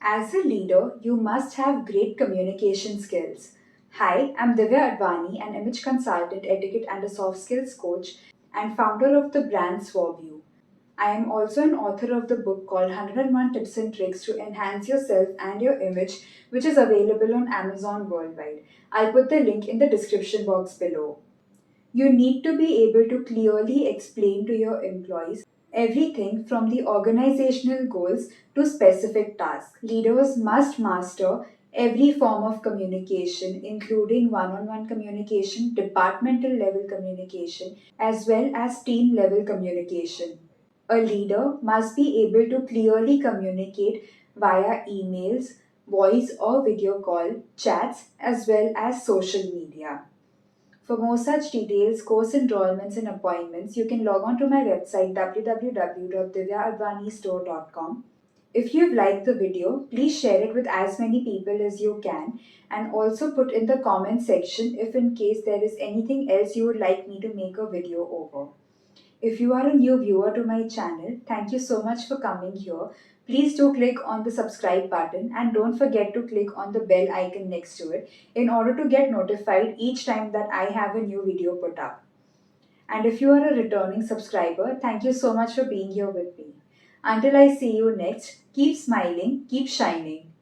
As a leader, you must have great communication skills. Hi, I'm Divyaa Advaani, an image consultant, etiquette, and a soft skills coach, and founder of the brand Suave U. I am also an author of the book called 101 Tips and Tricks to Enhance Yourself and Your Image, which is available on Amazon worldwide. I'll put the link in the description box below. You need to be able to clearly explain to your employees everything from the organizational goals to specific tasks. Leaders must master every form of communication, including one on one communication, departmental level communication, as well as team level communication. A leader must be able to clearly communicate via emails, voice or video call, chats, as well as social media. For more such details, course enrollments, and appointments, you can log on to my website www.divyaadvanistore.com. If you've liked the video, please share it with as many people as you can and also put in the comment section if in case there is anything else you would like me to make a video over. If you are a new viewer to my channel, thank you so much for coming here. Please do click on the subscribe button and don't forget to click on the bell icon next to it in order to get notified each time that I have a new video put up. And if you are a returning subscriber, thank you so much for being here with me. Until I see you next, keep smiling, keep shining.